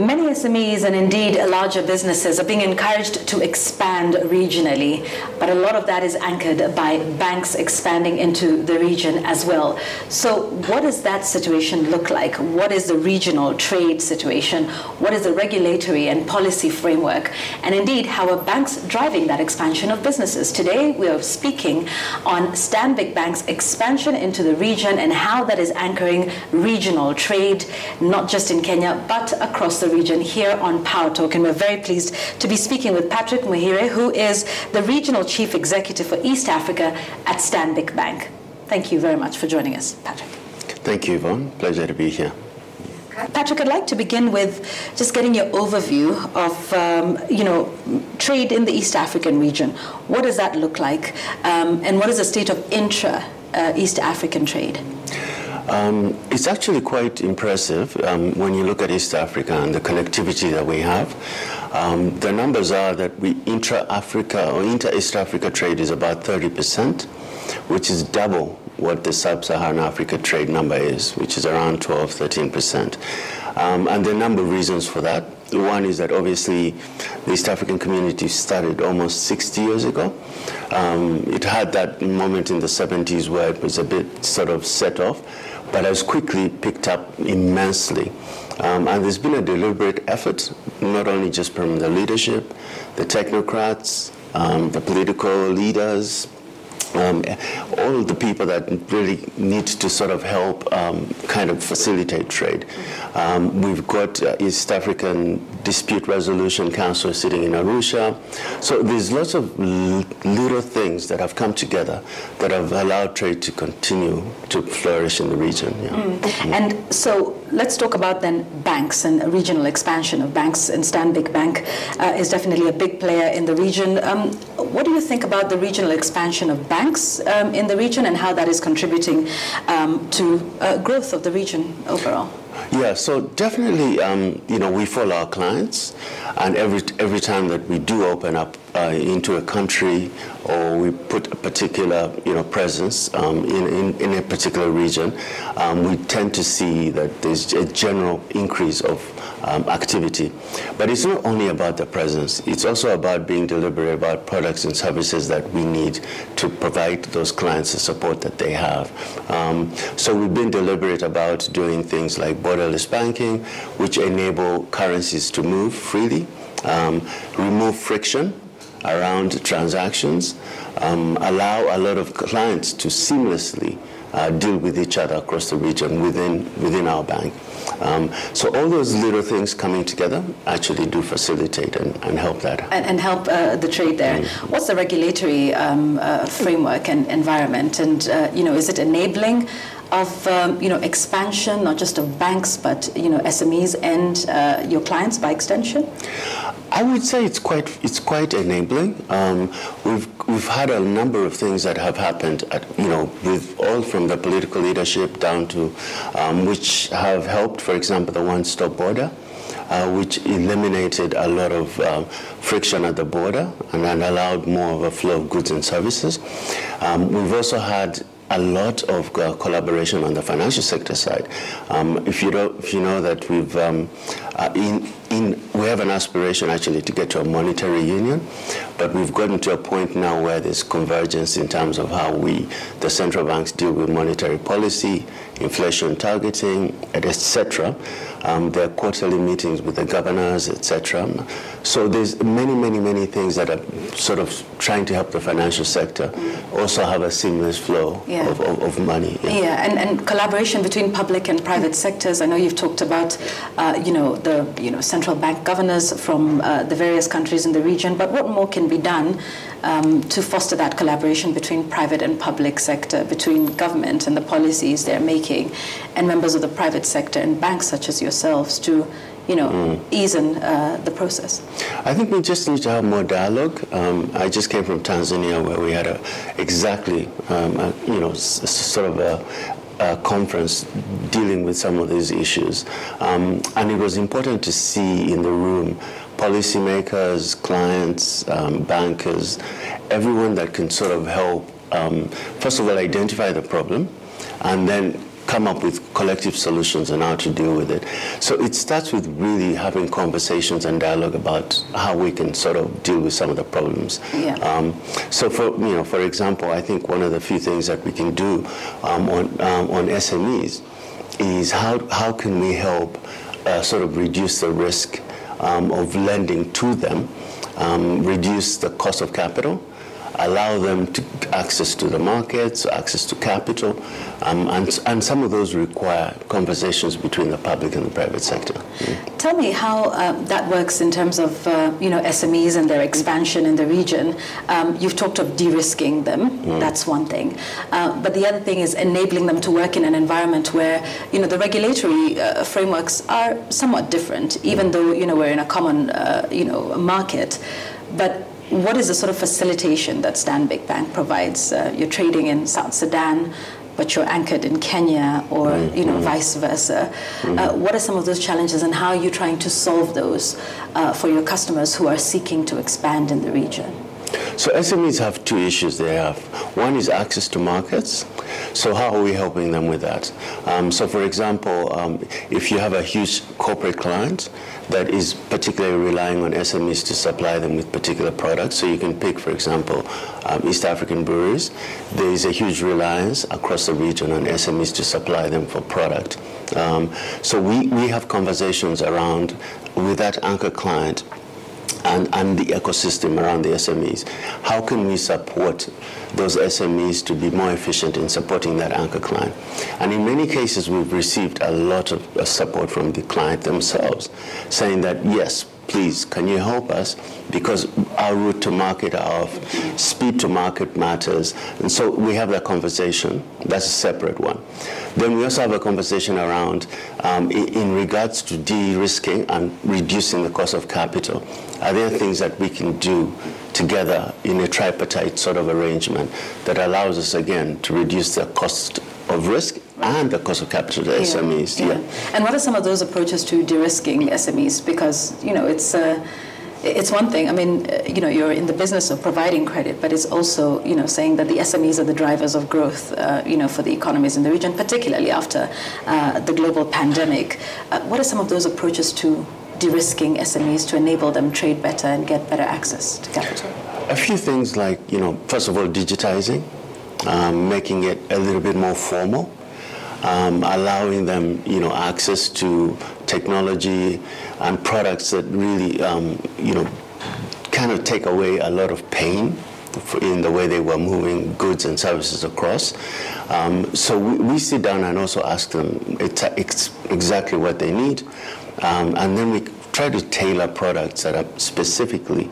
Many SMEs and indeed larger businesses are being encouraged to expand regionally, but a lot of that is anchored by banks expanding into the region as well. So what does that situation look like? What is the regional trade situation? What is the regulatory and policy framework? And indeed, how are banks driving that expansion of businesses? Today, we are speaking on Stanbic Bank's expansion into the region and how that is anchoring regional trade, not just in Kenya, but across the region here on Power Talk. And we're very pleased to be speaking with Patrick Muhire, who is the Regional Chief Executive for East Africa at Stanbic Bank. Thank you very much for joining us, Patrick. Thank you, Yvonne. Pleasure to be here. Patrick, I'd like to begin with just getting your overview of, trade in the East African region. What does that look like? And what is the state of East African trade? It's actually quite impressive when you look at East Africa and the connectivity that we have. The numbers are that intra-Africa or inter-East Africa trade is about 30%, which is double what the sub-Saharan Africa trade number is, which is around 12-13%. And there are a number of reasons for that. One is that obviously the East African community started almost 60 years ago. It had that moment in the 70s where it was a bit sort of set off, but has quickly picked up immensely. And there's been a deliberate effort, not only just from the leadership, the technocrats, the political leaders, all the people that really need to sort of help kind of facilitate trade. We've got East African Dispute Resolution Council sitting in Arusha. So there's lots of little things that have come together that have allowed trade to continue to flourish in the region. Yeah. And so let's talk about then banks and regional expansion of banks. And Stanbic Bank is definitely a big player in the region. What do you think about the regional expansion of banks in the region and how that is contributing to growth of the region overall? Yeah, so definitely, we follow our clients, and every time that we do open up into a country or we put a particular, presence in a particular region, we tend to see that there's a general increase of activity. But it's not only about the presence, it's also about being deliberate about products and services that we need to provide those clients the support that they have. So we've been deliberate about doing things like borderless banking, which enable currencies to move freely, remove friction around transactions, allow a lot of clients to seamlessly deal with each other across the region within our bank. So all those little things coming together actually do facilitate and help that. And help the trade there. What's the regulatory framework and environment? And, is it enabling of, expansion, not just of banks, but, SMEs and your clients by extension? I would say it's quite enabling. We've had a number of things that have happened, with all from the political leadership down to which have helped. For example, the one-stop border, which eliminated a lot of friction at the border and then allowed more of a flow of goods and services. We've also had a lot of collaboration on the financial sector side. If you know that we have an aspiration actually to get to a monetary union, but we've gotten to a point now where there's convergence in terms of how the central banks deal with monetary policy, inflation targeting, etc. There are quarterly meetings with the governors, etc. So there's many things that are sort of trying to help the financial sector also have a seamless flow of money. And collaboration between public and private sectors. I know you've talked about, the central bank governors from the various countries in the region, but what more can be done to foster that collaboration between private and public sector, between government and the policies they're making, and members of the private sector and banks such as yourselves to ease the process? I think we just need to have more dialogue. I just came from Tanzania where we had sort of a conference dealing with some of these issues. And it was important to see in the room policymakers, clients, bankers, everyone that can sort of help, first of all, identify the problem, and then come up with collective solutions on how to deal with it. So it starts with really having conversations and dialogue about how we can sort of deal with some of the problems. Yeah. So for example, I think one of the few things that we can do on SMEs is how can we help sort of reduce the risk of lending to them, reduce the cost of capital, allow them to access to the markets, access to capital, and some of those require conversations between the public and the private sector. Tell me how that works in terms of SMEs and their expansion in the region. You've talked of de-risking them. That's one thing. But the other thing is enabling them to work in an environment where the regulatory frameworks are somewhat different, even though we're in a common market. But what is the sort of facilitation that Stanbic Bank provides? You're trading in South Sudan, but you're anchored in Kenya, or vice versa. What are some of those challenges, and how are you trying to solve those for your customers who are seeking to expand in the region? So SMEs have two issues they have. One is access to markets. So how are we helping them with that? So for example, if you have a huge corporate client that is particularly relying on SMEs to supply them with particular products, so you can pick, for example, East African breweries, there is a huge reliance across the region on SMEs to supply them for product. So we have conversations around, with that anchor client, and the ecosystem around the SMEs. How can we support those SMEs to be more efficient in supporting that anchor client? And in many cases, we've received a lot of support from the client themselves, saying that, yes, please, can you help us? Because our route to market, our speed to market matters. And so we have that conversation. That's a separate one. Then we also have a conversation around, in regards to de-risking and reducing the cost of capital. Are there things that we can do together in a tripartite sort of arrangement that allows us, again, to reduce the cost of risk and the cost of capital to SMEs? Yeah. And what are some of those approaches to de-risking SMEs? Because, it's one thing. I mean, you're in the business of providing credit, but it's also, saying that the SMEs are the drivers of growth, for the economies in the region, particularly after the global pandemic. What are some of those approaches to de-risking SMEs to enable them trade better and get better access to capital? A few things like, first of all, digitizing, making it a little bit more formal, allowing them, access to technology and products that really, kind of take away a lot of pain in the way they were moving goods and services across. So we sit down and also ask them exactly what they need, and then we try to tailor products that are specifically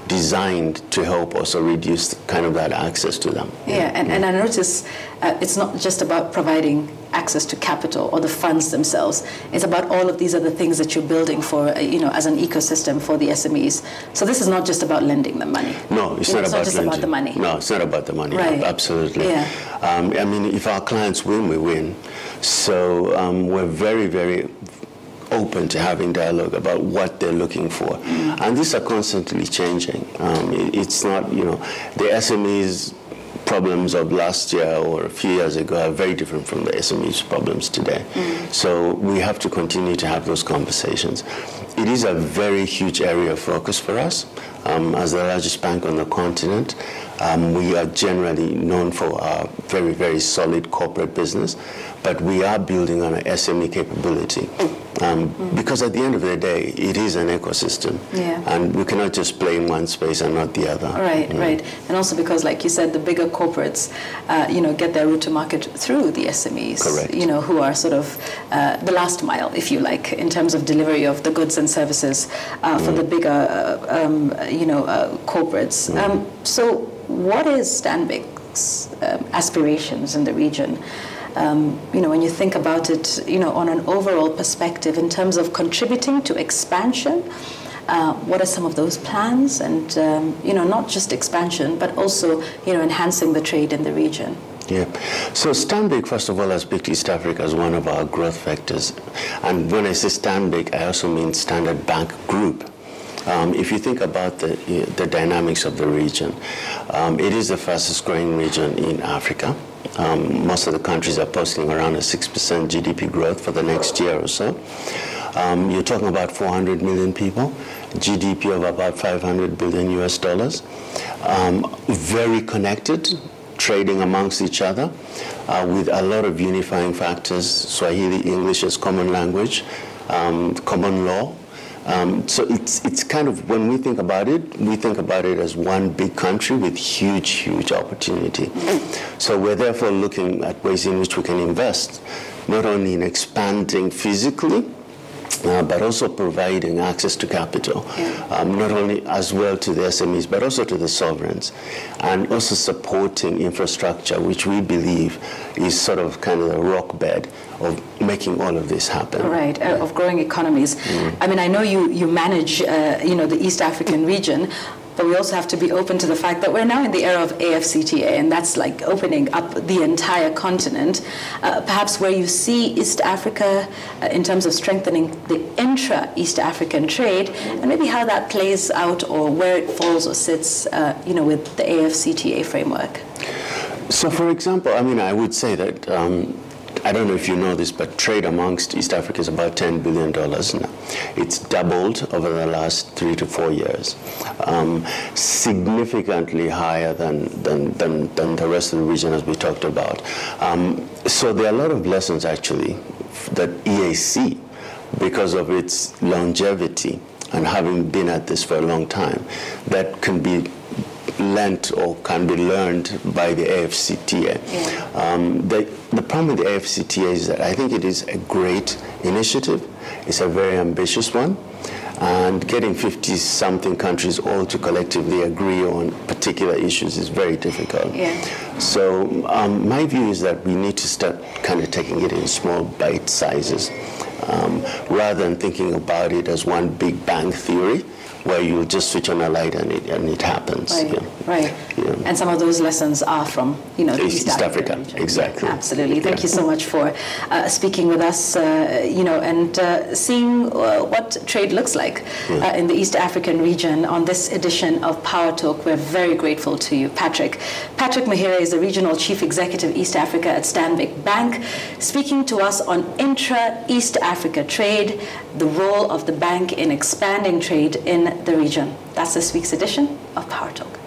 designed to help also reduce kind of that access to them. Yeah, and I notice it's not just about providing access to capital or the funds themselves. It's about all of these other things that you're building for, as an ecosystem for the SMEs. So this is not just about lending them money. No, it's not about the money. No, it's not about the money. Right. Absolutely. Yeah. I mean, if our clients win, we win. So we're very, very open to having dialogue about what they're looking for. And these are constantly changing. It's not, the SMEs problems of last year or a few years ago are very different from the SMEs problems today. So we have to continue to have those conversations. It is a very huge area of focus for us. As the largest bank on the continent, we are generally known for our very, very solid corporate business, but we are building on an SME capability. Because at the end of the day, it is an ecosystem. Yeah. And we cannot just play in one space and not the other. Right, right. And also because, like you said, the bigger corporates, get their route to market through the SMEs. Correct. Who are sort of the last mile, if you like, in terms of delivery of the goods and services for the bigger, corporates. So what is Stanbic's aspirations in the region? When you think about it, on an overall perspective, in terms of contributing to expansion, what are some of those plans? And, not just expansion, but also, enhancing the trade in the region. Yeah. So Stanbic, first of all, has picked East Africa as one of our growth vectors. And when I say Stanbic, I also mean Standard Bank Group. If you think about the dynamics of the region, it is the fastest growing region in Africa. Most of the countries are posting around a 6% GDP growth for the next year or so. You're talking about 400 million people, GDP of about 500 billion US dollars. Very connected, trading amongst each other with a lot of unifying factors, Swahili, English as common language, common law. So it's kind of, when we think about it as one big country with huge, huge opportunity. So we're therefore looking at ways in which we can invest, not only in expanding physically, but also providing access to capital, not only as well to the SMEs, but also to the sovereigns, and also supporting infrastructure, which we believe is sort of kind of the rock bed of making all of this happen. Right, of growing economies. I mean, I know you manage, the East African region, but we also have to be open to the fact that we're now in the era of AFCTA, and that's like opening up the entire continent. Perhaps where you see East Africa in terms of strengthening the intra-East African trade, and maybe how that plays out or where it falls or sits, with the AFCTA framework. So, for example, I mean, I would say that I don't know if you know this, but trade amongst East Africa is about $10 billion now. It's doubled over the last 3 to 4 years, significantly higher than the rest of the region, as we talked about. So there are a lot of lessons, actually, that EAC, because of its longevity and having been at this for a long time, that can be lent or can be learned by the AFCTA. The problem with the AFCTA is that I think it is a great initiative. It's a very ambitious one. And getting 50-something countries all to collectively agree on particular issues is very difficult. So my view is that we need to start kind of taking it in small bite sizes, rather than thinking about it as one big bang theory, where you just switch on a light and it happens. Right. And some of those lessons are from, the East Africa. Exactly. Absolutely. Thank you so much for speaking with us, and seeing what trade looks like in the East African region on this edition of Power Talk. We're very grateful to you, Patrick. Patrick Mahira is the Regional Chief Executive East Africa at Stanbic Bank, speaking to us on intra-East Africa trade, the role of the bank in expanding trade in the region. That's this week's edition of Power Talk.